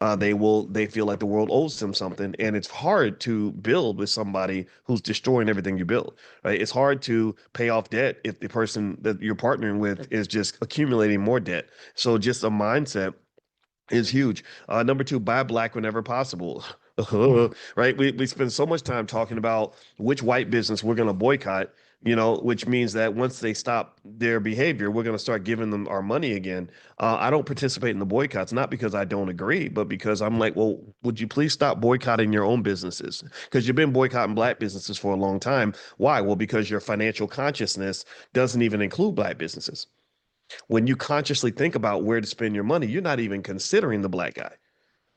They feel like the world owes them something, and it's hard to build with somebody who's destroying everything you build, right? It's hard to pay off debt if the person that you're partnering with is just accumulating more debt. So just a mindset is huge. Number two, buy black whenever possible. Right? We spend so much time talking about which white business we're going to boycott, which means that once they stop their behavior, we're going to start giving them our money again. I don't participate in the boycotts, not because I don't agree, but because I'm like, well, would you please stop boycotting your own businesses? Because you've been boycotting black businesses for a long time. Why? Well, because your financial consciousness doesn't even include black businesses. When you consciously think about where to spend your money, you're not even considering the black guy.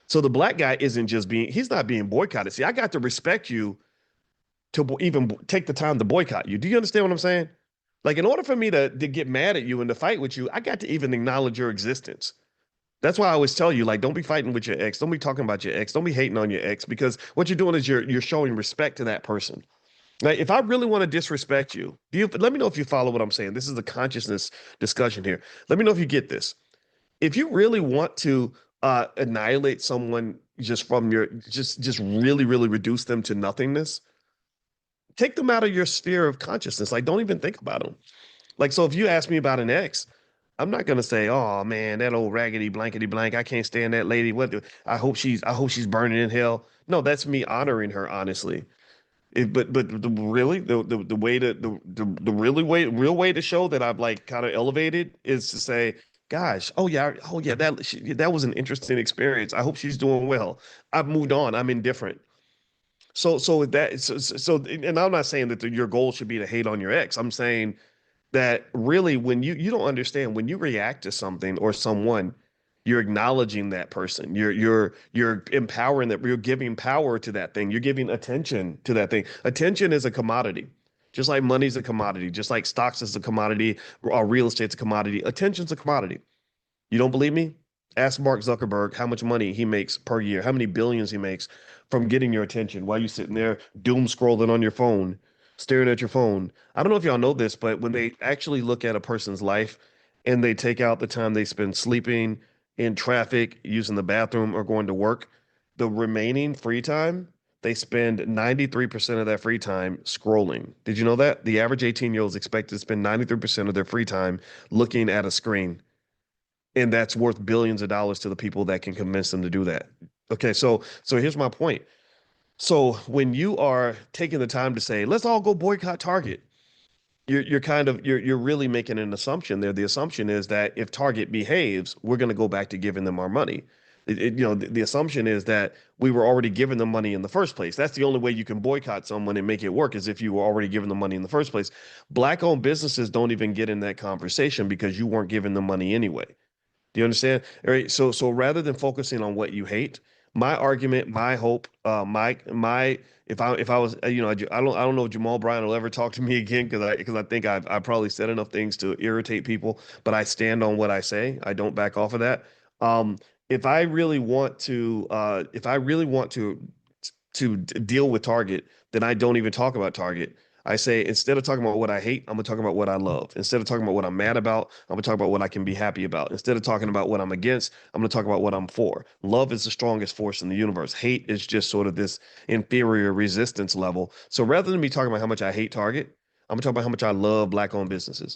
So the black guy isn't just he's not being boycotted. See, I got to respect you to even take the time to boycott you. Do you understand what I'm saying? Like, in order for me to get mad at you and to fight with you, I got to even acknowledge your existence. That's why I always tell you, like, don't be fighting with your ex. Don't be talking about your ex. Don't be hating on your ex, because what you're doing is you're showing respect to that person. Like, if I really want to disrespect you, let me know if you follow what I'm saying. This is a consciousness discussion here. Let me know if you get this. If you really want to annihilate someone just from your just really really reduce them to nothingness, take them out of your sphere of consciousness. Like, don't even think about them. Like, so if you ask me about an ex, I'm not gonna say, "Oh man, that old raggedy blankety blank. I can't stand that lady. I hope she's burning in hell." No, that's me honoring her, honestly. But really the way to the really way real way to show that I've like kind of elevated is to say, gosh, oh yeah, that was an interesting experience. I hope she's doing well. I've moved on. I'm indifferent. And I'm not saying that your goal should be to hate on your ex. I'm saying that really, when you don't understand, when you react to something or someone, you're acknowledging that person. You're empowering that. You're giving power to that thing. You're giving attention to that thing. Attention is a commodity. Just like money's a commodity, just like stocks is a commodity, or real estate's a commodity. Attention's a commodity. You don't believe me? Ask Mark Zuckerberg how much money he makes per year, how many billions he makes from getting your attention while you're sitting there doom scrolling on your phone, staring at your phone. I don't know if y'all know this, but when they actually look at a person's life and they take out the time they spend sleeping, in traffic, using the bathroom, or going to work, the remaining free time, they spend 93% of that free time scrolling. Did you know that? The average 18-year-old is expected to spend 93% of their free time looking at a screen, and that's worth billions of dollars to the people that can convince them to do that. Okay, so here's my point. So when you are taking the time to say, let's all go boycott Target, you're really making an assumption there. The assumption is that if Target behaves, we're going to go back to giving them our money. The assumption is that we were already giving them money in the first place. That's the only way you can boycott someone and make it work, is if you were already giving them money in the first place. Black-owned businesses don't even get in that conversation because you weren't giving them money anyway. Do you understand? All right. So rather than focusing on what you hate, my argument, my hope, my if I was, I don't know if Jamal Bryant will ever talk to me again, because I think I probably said enough things to irritate people, but I stand on what I say. I don't back off of that. If I really want to deal with Target, then I don't even talk about Target. I say, instead of talking about what I hate, I'm gonna talk about what I love. Instead of talking about what I'm mad about, I'm gonna talk about what I can be happy about. Instead of talking about what I'm against, I'm gonna talk about what I'm for. Love is the strongest force in the universe. Hate is just sort of this inferior resistance level. So rather than me talking about how much I hate Target, I'm gonna talk about how much I love black-owned businesses.